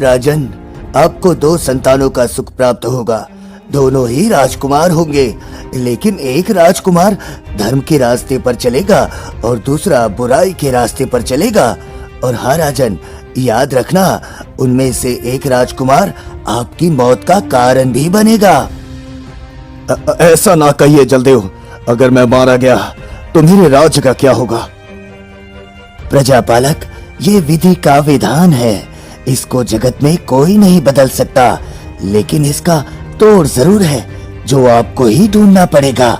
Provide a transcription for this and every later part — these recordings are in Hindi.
राजन, आपको 2 संतानों का सुख प्राप्त होगा। दोनों ही राजकुमार होंगे, लेकिन एक राजकुमार धर्म के रास्ते पर चलेगा और दूसरा बुराई के रास्ते पर चलेगा। और हाँ राजन, याद रखना, उनमें से एक राजकुमार आपकी मौत का कारण भी बनेगा। ऐसा ना कहिए जलदेव, अगर मैं मारा गया तो मेरे राज्य का क्या होगा? प्रजापालक, ये विधि का विधान है, इसको जगत में कोई नहीं बदल सकता, लेकिन इसका तोड़ जरूर है जो आपको ही ढूंढना पड़ेगा।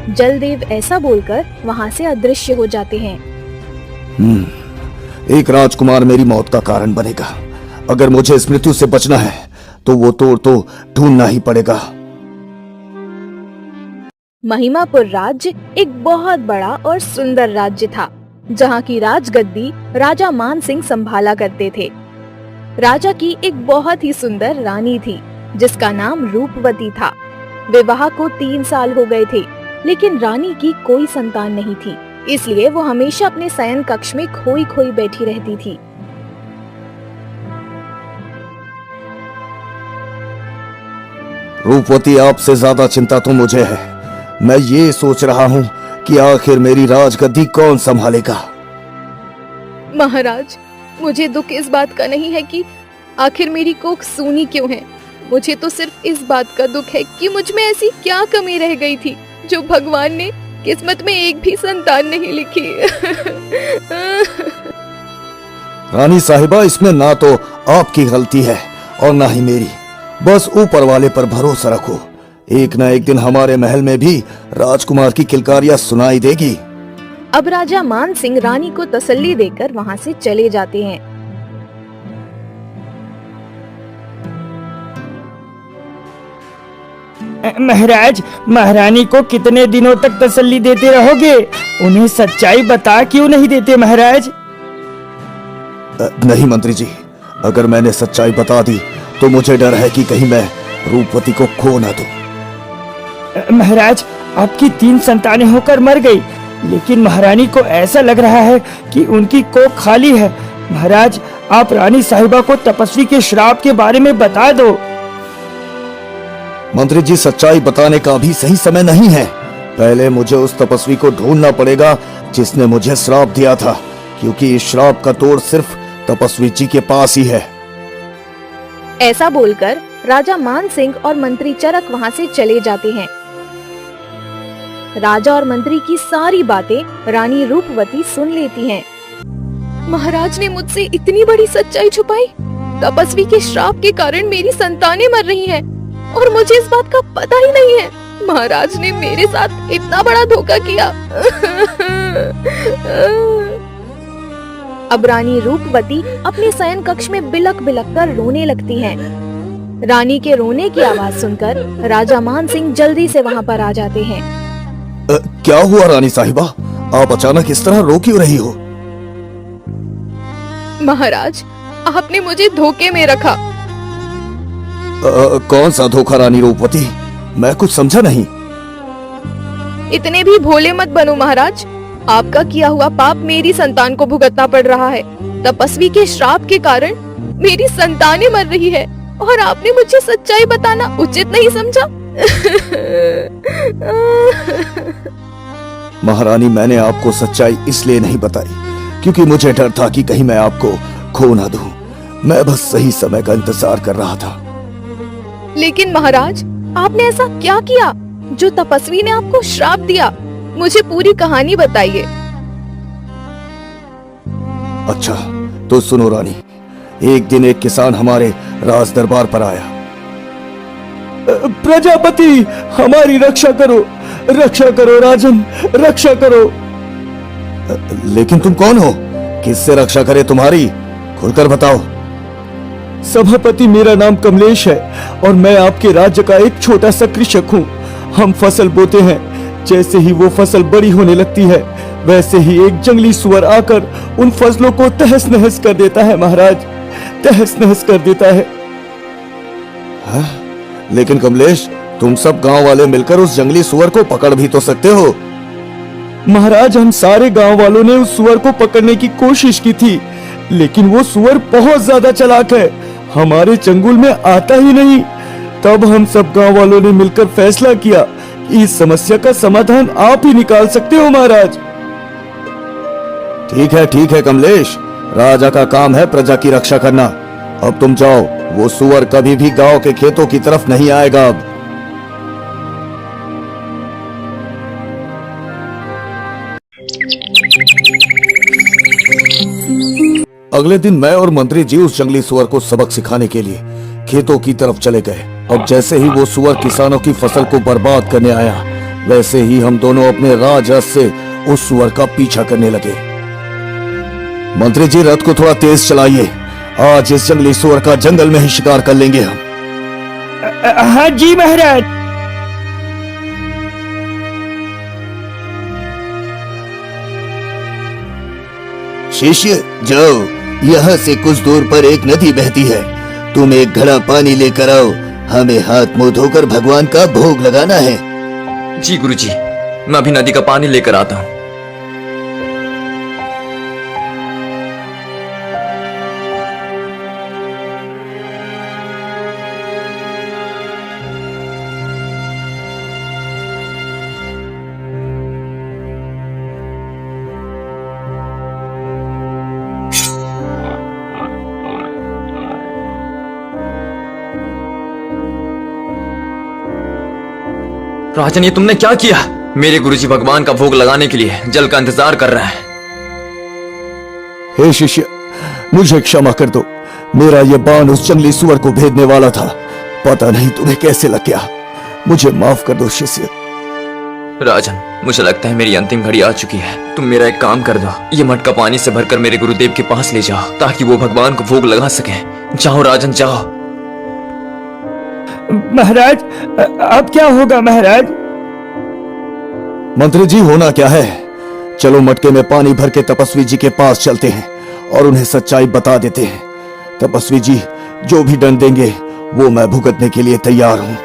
जलदेव ऐसा बोलकर वहाँ से अदृश्य हो जाते हैं। एक राजकुमार मेरी मौत का कारण बनेगा। अगर मुझे इस मृत्यु से बचना है तो वो तोड़ तो ढूंढना ही पड़ेगा। महिमापुर राज्य एक बहुत बड़ा और सुंदर राज्य था, जहाँ की राजगद्दी राजा मान सिंह संभाला करते थे। राजा की एक बहुत ही सुंदर रानी थी, जिसका नाम रूपवती था। विवाह को 3 साल हो गए थे, लेकिन रानी की कोई संतान नहीं थी, इसलिए वो हमेशा अपने शयन कक्ष में खोई खोई बैठी रहती थी। रूपवती, आपसे ज्यादा चिंता तो मुझे है। मैं ये सोच रहा हूँ कि आखिर मेरी राजगद्दी कौन संभालेगा। महाराज, मुझे दुख इस बात का नहीं है कि आखिर मेरी कोख सूनी क्यों है। मुझे तो सिर्फ इस बात का दुख है कि मुझ में ऐसी क्या कमी रह गई थी जो भगवान ने किस्मत में एक भी संतान नहीं लिखी। रानी साहिबा, इसमें ना तो आपकी गलती है और ना ही मेरी। बस ऊपर वाले पर भरोसा रखो, एक ना एक दिन हमारे महल में भी राजकुमार की किलकारियां सुनाई देगी। अब राजा मान सिंह रानी को तसल्ली देकर वहाँ से चले जाते हैं। महाराज, महारानी को कितने दिनों तक तसल्ली देते रहोगे? उन्हें सच्चाई बता क्यों नहीं देते महाराज? नहीं मंत्री जी, अगर मैंने सच्चाई बता दी तो मुझे डर है कि कहीं मैं रूपवती को खो ना दूं। महाराज, आपकी 3 संतानें होकर मर गई, लेकिन महारानी को ऐसा लग रहा है कि उनकी कोख खाली है। महाराज, आप रानी साहिबा को तपस्वी के श्राप के बारे में बता दो। मंत्री जी, सच्चाई बताने का भी सही समय नहीं है। पहले मुझे उस तपस्वी को ढूंढना पड़ेगा जिसने मुझे श्राप दिया था, क्योंकि इस श्राप का तोड़ सिर्फ तपस्वी जी के पास ही है। ऐसा बोलकर राजा मान सिंह और मंत्री चरक वहाँ से चले जाते हैं। राजा और मंत्री की सारी बातें रानी रूपवती सुन लेती हैं। महाराज ने मुझसे इतनी बड़ी सच्चाई छुपाई। तपस्वी के श्राप के कारण मेरी संतानें मर रही हैं और मुझे इस बात का पता ही नहीं है। महाराज ने मेरे साथ इतना बड़ा धोखा किया। अब रानी रूपवती अपने शयन कक्ष में बिलक बिलक कर रोने लगती हैं। रानी के रोने की आवाज सुनकर राजा मान सिंह जल्दी से वहाँ पर आ जाते हैं। क्या हुआ रानी साहिबा, आप अचानक इस तरह रो क्यों रही हो? महाराज, आपने मुझे धोखे में रखा। कौन सा धोखा रानी रूपवती? मैं कुछ समझा नहीं। इतने भी भोले मत बनो महाराज। आपका किया हुआ पाप मेरी संतान को भुगतना पड़ रहा है। तपस्वी के श्राप के कारण मेरी संतानें मर रही है और आपने मुझे सच्चाई बताना उचित नहीं समझा। महारानी, मैंने आपको सच्चाई इसलिए नहीं बताई क्योंकि मुझे डर था कि कहीं मैं आपको खो ना दूं। मैं बस सही समय का इंतजार कर रहा था। लेकिन महाराज, आपने ऐसा क्या किया जो तपस्वी ने आपको श्राप दिया? मुझे पूरी कहानी बताइए। अच्छा तो सुनो रानी, एक दिन एक किसान हमारे राज दरबार पर आया। प्रजापति, हमारी रक्षा करो, रक्षा करो राजन, रक्षा करो। लेकिन तुम कौन हो? किससे रक्षा करे तुम्हारी? खुलकर बताओ। सभापति, मेरा नाम कमलेश है और मैं आपके राज्य का एक छोटा सा कृषक हूँ। हम फसल बोते हैं। जैसे ही वो फसल बड़ी होने लगती है, वैसे ही एक जंगली सुअर आकर उन फसलों को तहस नहस कर देता है महाराज, तहस नहस कर देता है। हाँ? लेकिन कमलेश, तुम सब गांव वाले मिलकर उस जंगली सुअर को पकड़ भी तो सकते हो। महाराज, हम सारे गांव वालों ने उस सुअर को पकड़ने की कोशिश की थी, लेकिन वो सुअर बहुत ज्यादा चालाक है, हमारे चंगुल में आता ही नहीं। तब हम सब गांव वालों ने मिलकर फैसला किया कि इस समस्या का समाधान आप ही निकाल सकते हो महाराज। ठीक है कमलेश, राजा का काम है प्रजा की रक्षा करना। अब तुम जाओ, वो सुअर कभी भी गांव के खेतों की तरफ नहीं आएगा। अब अगले दिन मैं और मंत्री जी उस जंगली सुअर को सबक सिखाने के लिए खेतों की तरफ चले गए। अब जैसे ही वो सुअर किसानों की फसल को बर्बाद करने आया, वैसे ही हम दोनों अपने राजरथ से उस सुअर का पीछा करने लगे। मंत्री जी, रथ को थोड़ा तेज चलाइए, आज इस जंगली सुअर का जंगल में ही शिकार कर लेंगे हम। हाँ जी महाराज। शिष्य जाओ, यहाँ से कुछ दूर पर एक नदी बहती है, तुम एक घड़ा पानी लेकर आओ, हमें हाथ मुंह धोकर भगवान का भोग लगाना है। जी गुरुजी, मैं अभी नदी का पानी लेकर आता हूँ। राजन, ये तुमने क्या किया? मेरे गुरुजी भगवान का भोग लगाने के लिए जल का इंतजार कर रहा है। हे शिष्य, मुझे क्षमा कर दो, मेरा ये बाण उस जंगली सुअर को भेदने वाला था, पता नहीं तुम्हें कैसे लग गया, मुझे माफ कर दो शिष्य। राजन, मुझे लगता है मेरी अंतिम घड़ी आ चुकी है। तुम मेरा एक काम कर दो, ये मटका पानी से भरकर मेरे गुरुदेव के पास ले जाओ, ताकि वो भगवान को भोग लगा सके। जाओ राजन, जाओ। महाराज, अब क्या होगा महाराज? मंत्री जी, होना क्या है, चलो मटके में पानी भर के तपस्वी जी के पास चलते हैं और उन्हें सच्चाई बता देते हैं। तपस्वी जी जो भी दंड देंगे वो मैं भुगतने के लिए तैयार हूं।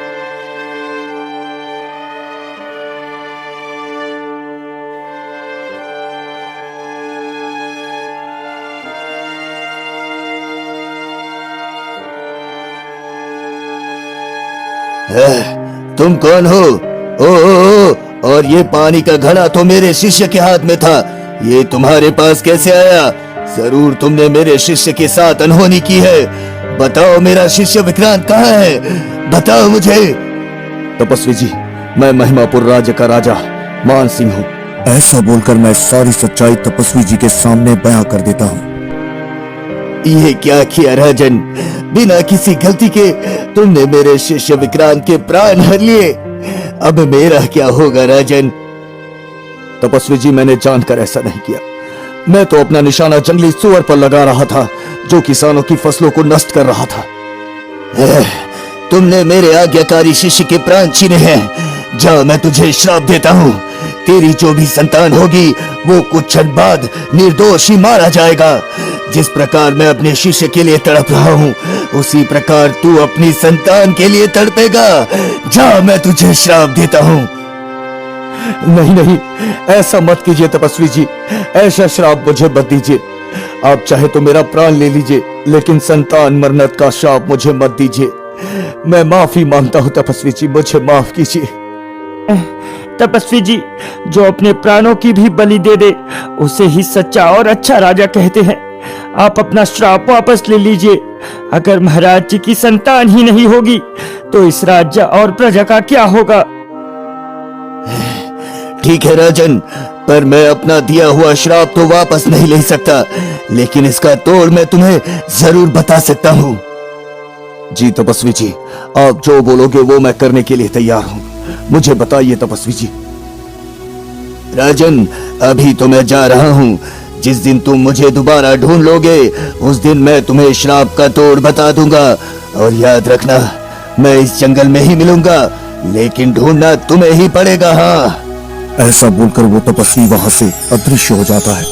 तुम कौन हो? ओ, और ये पानी का घड़ा तो मेरे शिष्य के हाथ में था, ये तुम्हारे पास कैसे आया? जरूर तुमने मेरे शिष्य के साथ अनहोनी की है। बताओ, मेरा शिष्य विक्रांत कहाँ है? बताओ मुझे। तपस्वी जी, मैं महिमापुर राज्य का राजा मान सिंह हूँ। ऐसा बोलकर मैं सारी सच्चाई तपस्वी जी के सामने बयां कर देता हूँ। ये क्या किया राजन? बिना किसी गलती के तुमने मेरे शिष्य विक्रांत के प्राण हर लिए। अब मेरा क्या होगा राजन? तपस्वी जी, मैंने जानकर ऐसा नहीं किया, मैं तो अपना निशाना जंगली सुअर पर लगा रहा था जो किसानों की फसलों को नष्ट कर रहा था। तुमने मेरे आज्ञाकारी शिष्य के प्राण छीने हैं। जाओ, मैं तुझे श्राप देता हूँ, तेरी जो भी संतान होगी वो कुछ क्षण बाद निर्दोष ही मारा जाएगा। जिस प्रकार मैं अपने शिष्य के लिए तड़प रहा हूँ, उसी प्रकार तू अपनी संतान के लिए तड़पेगा। जा, मैं तुझे श्राप देता हूँ। नहीं नहीं, ऐसा मत कीजिए तपस्वी जी, ऐसा श्राप मुझे मत दीजिए। आप चाहे तो मेरा प्राण ले लीजिए, लेकिन संतान मरनत का श्राप मुझे मत दीजिए। मैं माफी मांगता हूँ तपस्वी जी, मुझे माफ कीजिए। तपस्वी जी, जो अपने प्राणों की भी बलि दे दे उसे ही सच्चा और अच्छा राजा कहते हैं। आप अपना श्राप वापस ले लीजिए। अगर महाराज जी की संतान ही नहीं होगी तो इस राज्य और प्रजा का क्या होगा? ठीक है राजन, पर मैं अपना दिया हुआ श्राप तो वापस नहीं ले सकता, लेकिन इसका तोड़ मैं तुम्हें जरूर बता सकता हूँ। जी तपस्वी जी, आप जो बोलोगे वो मैं करने के लिए तैयार हूँ, मुझे बताइए तपस्वी जी। राजन, अभी तो मैं जा रहा हूँ। जिस दिन तुम मुझे दोबारा ढूंढ लोगे उस दिन मैं तुम्हें श्राप का तोड़ बता दूंगा। और याद रखना, मैं इस जंगल में ही मिलूंगा, लेकिन ढूंढना तुम्हें ही पड़ेगा। हाँ। ऐसा बोलकर वो तपस्वी वहां से अदृश्य हो जाता है।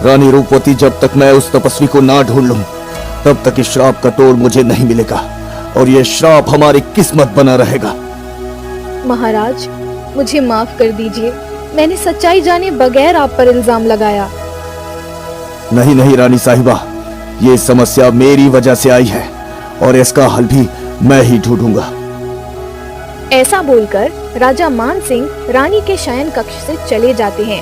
रानी रूपवती, जब तक मैं उस तपस्वी को ना ढूंढ लूं तब तक इस श्राप का तोड़ मुझे नहीं मिलेगा और ये श्राप हमारी किस्मत बना रहेगा। महाराज, मुझे माफ कर दीजिए, मैंने सच्चाई जाने बगैर आप पर इल्जाम लगाया। नहीं नहीं रानी साहिबा, ये समस्या मेरी वजह से आई है और इसका हल भी मैं ही ढूंढूंगा। ऐसा बोलकर राजा मान सिंह रानी के शयन कक्ष से चले जाते हैं।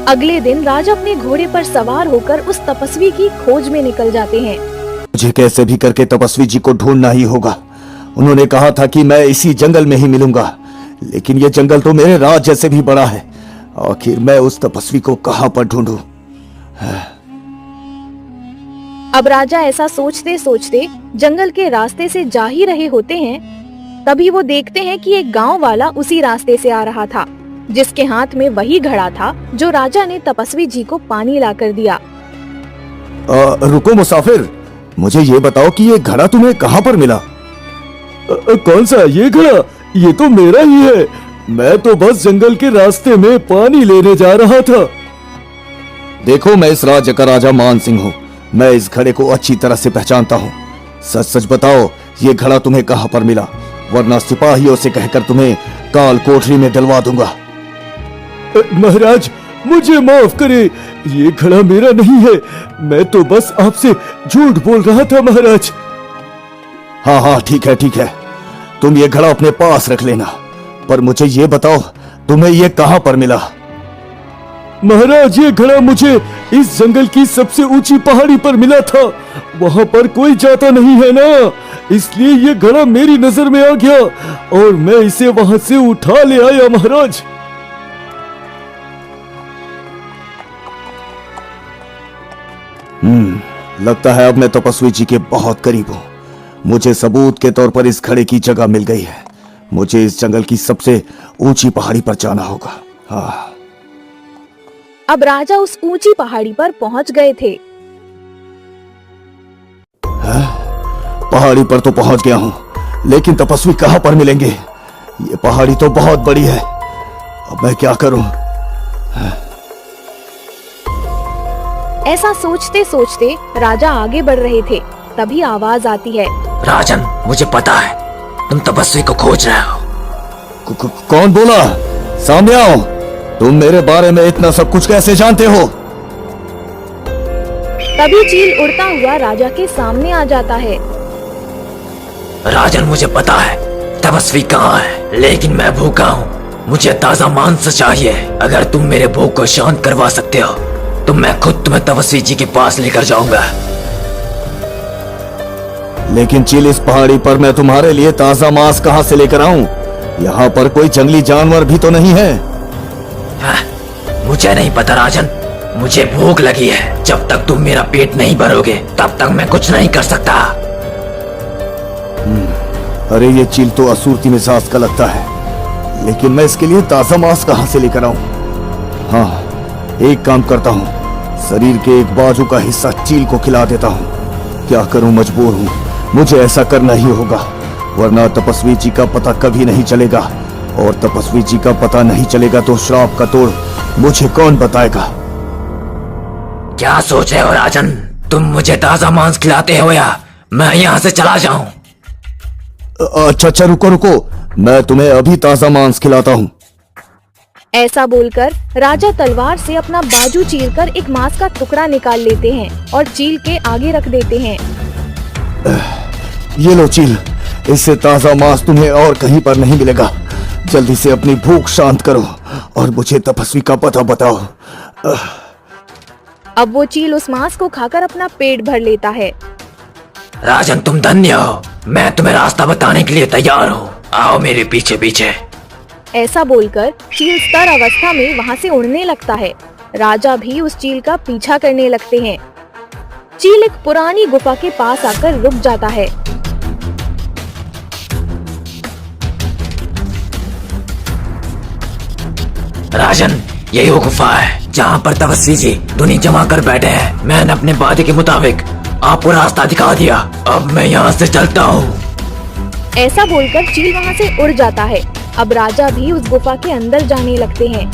अगले दिन राजा अपने घोड़े पर सवार होकर उस तपस्वी की खोज में निकल जाते हैं। मुझे कैसे भी करके तपस्वी जी को ढूंढना ही होगा। उन्होंने कहा था कि मैं इसी जंगल में ही मिलूंगा, लेकिन ये जंगल तो मेरे राज्य से भी बड़ा है। आखिर मैं उस तपस्वी को कहां पर ढूंढूं? अब राजा ऐसा सोचते सोचते जंगल के रास्ते से जा ही रहे होते हैं, तभी वो देखते हैं कि एक गांव वाला उसी रास्ते से आ रहा था, जिसके हाथ में वही घड़ा था जो राजा ने तपस्वी जी को पानी लाकर दिया। रुको मुसाफिर, मुझे ये बताओ कि ये घड़ा तुम्हें कहां पर मिला? कौन सा ये घड़ा? ये तो मेरा ही है। मैं तो बस जंगल के रास्ते में पानी लेने जा रहा था। देखो, मैं इस राज्य का राजा मान सिंह हूँ। मैं इस घड़े को अच्छी तरह से पहचानता हूँ। सच सच बताओ, ये घड़ा तुम्हें कहां पर मिला, वरना सिपाहियों से कहकर तुम्हें काल कोठरी में डलवा दूंगा। महाराज, मुझे माफ करे, ये घड़ा मेरा नहीं है। मैं तो बस आपसे झूठ बोल रहा था महाराज। हाँ हाँ, ठीक है ठीक है, तुम ये घड़ा अपने पास रख लेना, पर मुझे ये बताओ तुम्हें ये कहां पर मिला? महाराज, ये घड़ा मुझे इस जंगल की सबसे ऊंची पहाड़ी पर मिला था। वहां पर कोई जाता नहीं है ना, इसलिए ये घड़ा मेरी नजर में आ गया और मैं इसे वहां से उठा ले आया महाराज। लगता है अब मैं तपस्वी जी के बहुत करीब हूँ। मुझे सबूत के तौर पर इस घड़े की जगह मिल गई है। मुझे इस जंगल की सबसे ऊंची पहाड़ी पर जाना होगा। हाँ। अब राजा उस ऊंची पहाड़ी पर पहुंच गए थे। पहाड़ी पर तो पहुंच गया हूँ, लेकिन तपस्वी कहां पर मिलेंगे? ये पहाड़ी तो बहुत बड़ी है, अब मैं क्या करूं? ऐसा सोचते सोचते राजा आगे बढ़ रहे थे, तभी आवाज आती है। राजन, मुझे पता है तुम तपस्वी को खोज रहे हो। कौन बोला? सामने आओ। तुम मेरे बारे में इतना सब कुछ कैसे जानते हो? तभी चील उड़ता हुआ राजा के सामने आ जाता है। राजन, मुझे पता है तपस्वी कहाँ है, लेकिन मैं भूखा हूँ। मुझे ताजा मांस चाहिए। अगर तुम मेरे भूख को शांत करवा सकते हो तो मैं खुद तुम्हें तपस्वी जी के पास लेकर जाऊंगा। लेकिन चील, इस पहाड़ी पर मैं तुम्हारे लिए ताजा मांस कहां से लेकर आऊं? यहाँ पर कोई जंगली जानवर भी तो नहीं है। मुझे नहीं पता राजन, मुझे भूख लगी है। जब तक तुम मेरा पेट नहीं भरोगे तब तक मैं कुछ नहीं कर सकता। अरे ये चील तो असूरती मिजाज का लगता है, लेकिन मैं इसके लिए ताजा मांस कहां से लेकर आऊं? हाँ, एक काम करता हूँ, शरीर के एक बाजू का हिस्सा चील को खिला देता हूँ। क्या करूं, मजबूर हूँ, मुझे ऐसा करना ही होगा, वरना तपस्वी जी का पता कभी नहीं चलेगा, और तपस्वी जी का पता नहीं चलेगा तो श्राप का तोड़ मुझे कौन बताएगा? क्या सोच रहे हो राजन? तुम मुझे ताजा मांस खिलाते हो या मैं यहाँ से चला जाऊं? अच्छा, रुको रुको, मैं तुम्हें अभी ताजा मांस खिलाता हूँ। ऐसा बोलकर राजा तलवार से अपना बाजू चीरकर एक मांस का टुकड़ा निकाल लेते हैं और चील के आगे रख देते हैं। ये लो चील, इससे ताजा मांस तुम्हें और कहीं पर नहीं मिलेगा। जल्दी से अपनी भूख शांत करो और मुझे तपस्वी का पता बताओ। अब वो चील उस मांस को खाकर अपना पेट भर लेता है। राजन, तुम धन्य हो। मैं तुम्हें रास्ता बताने के लिए तैयार हूँ। आओ मेरे पीछे पीछे। ऐसा बोलकर चील स्तर अवस्था में वहाँ से उड़ने लगता है। राजा भी उस चील का पीछा करने लगते हैं। चील एक पुरानी गुफा के पास आकर रुक जाता है। राजन, यही वो गुफा है जहाँ पर तपस्वी जी धुनी जमा कर बैठे हैं। मैंने अपने वादे के मुताबिक आपको रास्ता दिखा दिया। अब मैं यहाँ से चलता हूँ। ऐसा बोलकर चील वहाँ से उड़ जाता है। अब राजा भी उस गुफा के अंदर जाने लगते हैं।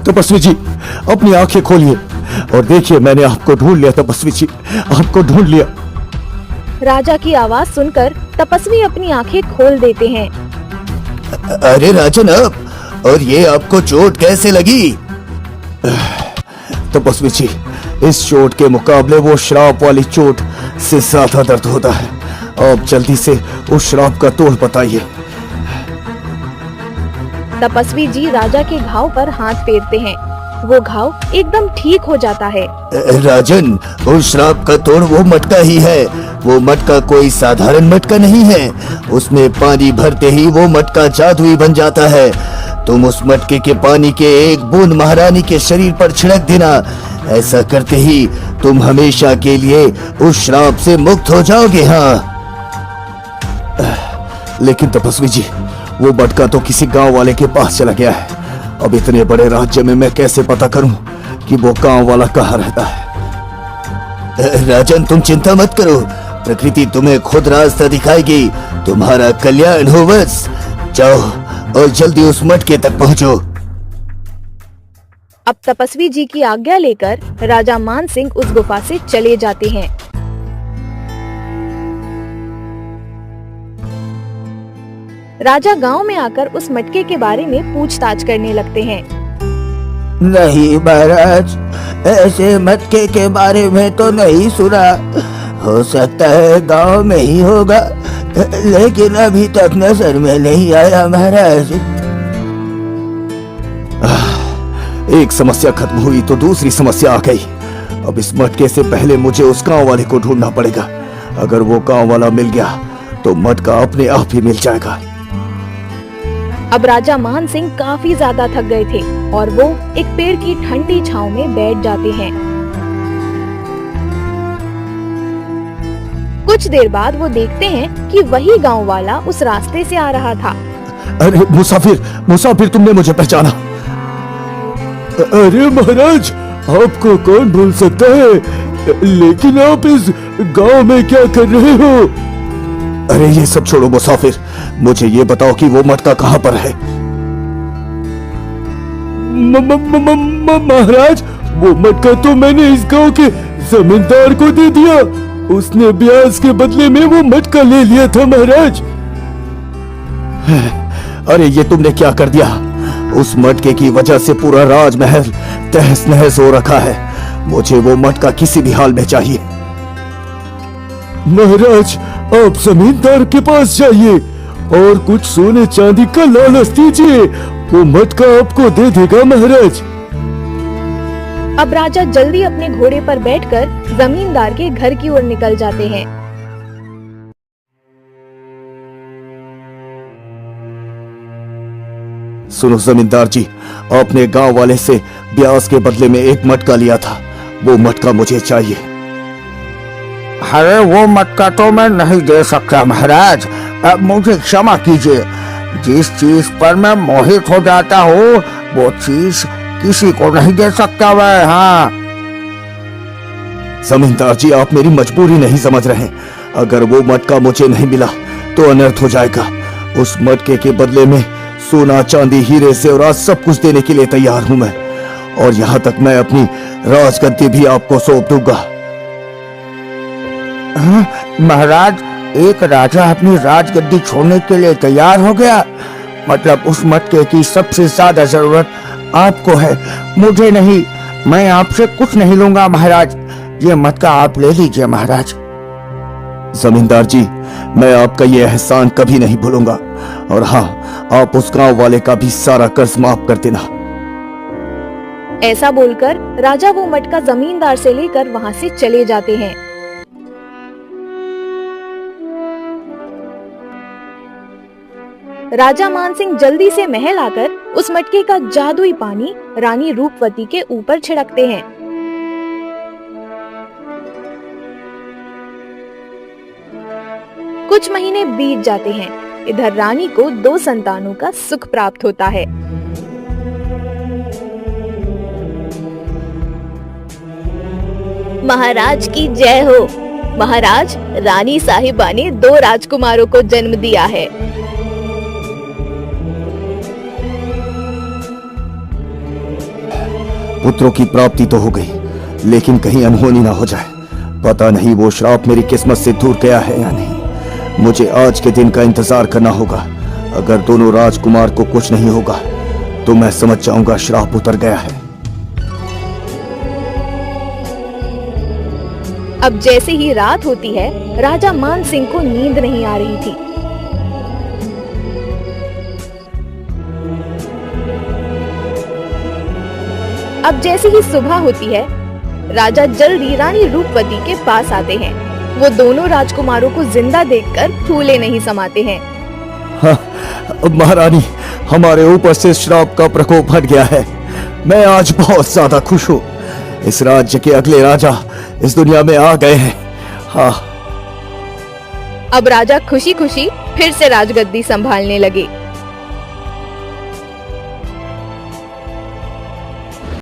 तपस्वी जी, अपनी आंखें खोलिए और देखिए, मैंने आपको ढूंढ लिया। तपस्वी जी, आपको ढूंढ लिया। राजा की आवाज सुनकर तपस्वी अपनी आंखें खोल देते हैं। अरे राजन, आप और ये आपको चोट कैसे लगी? तपस्वी जी, इस चोट के मुकाबले वो श्राप वाली चोट से ज्यादा दर्द होता है। आप जल्दी से उस श्राप का तोड़ बताइए। तपस्वी जी राजा के घाव पर हाथ फेरते हैं। वो घाव एकदम ठीक हो जाता है। राजन, उस श्राप का तोड़ वो मटका ही है। वो मटका कोई साधारण मटका नहीं है। उसमें पानी भरते ही वो मटका जादुई बन जाता है। तुम उस मटके के पानी के एक बूंद महारानी के शरीर पर छिड़क देना। ऐसा करते ही तुम हमेशा के लिए उस श्राप से मुक्त हो जाओगे। हाँ, लेकिन तपस्वी जी, वो मटका तो किसी गांव वाले के पास चला गया है। अब इतने बड़े राज्य में मैं कैसे पता करूं कि वो गांव वाला कहाँ रहता है? राजन, तुम चिंता मत करो। प्रकृति तुम्हें खुद रास्ता दिखाएगी। तुम्हारा कल्याण हो। बस जाओ और जल्दी उस मटके तक पहुंचो। अब तपस्वी जी की आज्ञा लेकर राजा मान सिंह उस गुफा से चले जाते हैं। राजा गांव में आकर उस मटके के बारे में पूछताछ करने लगते हैं। नहीं महाराज, ऐसे मटके के बारे में तो नहीं सुना। हो सकता है गांव में ही होगा, लेकिन अभी तक नजर में नहीं आया महाराज। एक समस्या खत्म हुई तो दूसरी समस्या आ गई। अब इस मटके से पहले मुझे उस गांव वाले को ढूंढना पड़ेगा। अगर वो गांव वाला मिल गया तो मटका अपने आप ही मिल जाएगा। अब राजा मान सिंह काफी ज्यादा थक गए थे और वो एक पेड़ की ठंडी छांव में बैठ जाते हैं। कुछ देर बाद वो देखते हैं कि वही गांव वाला उस रास्ते से आ रहा था। अरे मुसाफिर, तुमने मुझे पहचाना? अरे महाराज, आपको कौन भूल सकता है, लेकिन आप इस गांव में क्या कर रहे हो? अरे ये सब छोड़ो मुसाफिर, मुझे ये बताओ कि वो मटका कहाँ पर है? महाराज, वो मटका तो मैंने इस गांव के जमींदार को दे दिया। उसने ब्याज के बदले में वो मटका ले लिया था महाराज। अरे ये तुमने क्या कर दिया? उस मटके की वजह से पूरा राजमहल तहस नहस हो रखा है। मुझे वो मटका किसी भी हाल में चाहिए। महाराज, आप जमींदार के पास जाइए और कुछ सोने चांदी का लालच दीजिए, वो मटका आपको दे देगा महाराज। अब राजा जल्दी अपने घोड़े पर बैठकर जमींदार के घर की ओर निकल जाते हैं। सुनो जमींदार जी, आपने गांव वाले से ब्याज के बदले में एक मटका लिया था। वो मटका मुझे चाहिए। अरे वो मटका तो मैं नहीं दे सकता महाराज। अब मुझे क्षमा कीजिए। जिस चीज पर मैं मोहित हो जाता हूँ वो चीज किसी को नहीं दे सकता मैं। हाँ जमींदार जी, आप मेरी मजबूरी नहीं समझ रहे। अगर वो मटका मुझे नहीं मिला तो अनर्थ हो जाएगा। उस मटके के बदले में सोना चांदी हीरे से और आज सब कुछ देने के लिए तैयार हूं मैं। और यहाँ तक मैं अपनी राजगद्दी भी आपको सौंप दूंगा। महाराज, एक राजा अपनी राजगद्दी छोड़ने के लिए तैयार हो गया? मतलब उस मटके की सबसे ज्यादा जरूरत आपको है, मुझे नहीं। मैं आपसे कुछ नहीं लूंगा महाराज। ये मटका आप ले लीजिए महाराज। जमींदार जी, मैं आपका ये एहसान कभी नहीं भूलूंगा। और हाँ, आप उस गांव वाले का भी सारा कर्ज माफ कर देना। ऐसा बोलकर राजा वो मटका जमींदार से लेकर वहाँ से चले जाते हैं। राजा मानसिंह जल्दी से महल आकर उस मटके का जादुई पानी रानी रूपवती के ऊपर छिड़कते हैं। कुछ महीने बीत जाते हैं। इधर रानी को 2 संतानों का सुख प्राप्त होता है। महाराज की जय हो। महाराज, रानी साहिबा ने 2 राजकुमारों को जन्म दिया है। पुत्रों की प्राप्ति तो हो गई, लेकिन कहीं अनहोनी ना हो जाए। पता नहीं वो श्राप मेरी किस्मत से दूर गया है या नहीं। मुझे आज के दिन का इंतजार करना होगा। अगर दोनों राजकुमार को कुछ नहीं होगा तो मैं समझ जाऊंगा श्राप उतर गया है। अब जैसे ही रात होती है, राजा मान सिंह को नींद नहीं आ रही थी। अब जैसे ही सुबह होती है, राजा जल्दी रानी रूपवती के पास आते हैं। वो दोनों राजकुमारों को जिंदा देखकर फूले नहीं समाते हैं। हाँ, महारानी, हमारे ऊपर से श्राप का प्रकोप हट गया है। मैं आज बहुत ज्यादा खुश हूँ। इस राज्य के अगले राजा इस दुनिया में आ गए हैं। हाँ। अब राजा खुशी खुशी फिर से राजगद्दी संभालने लगे।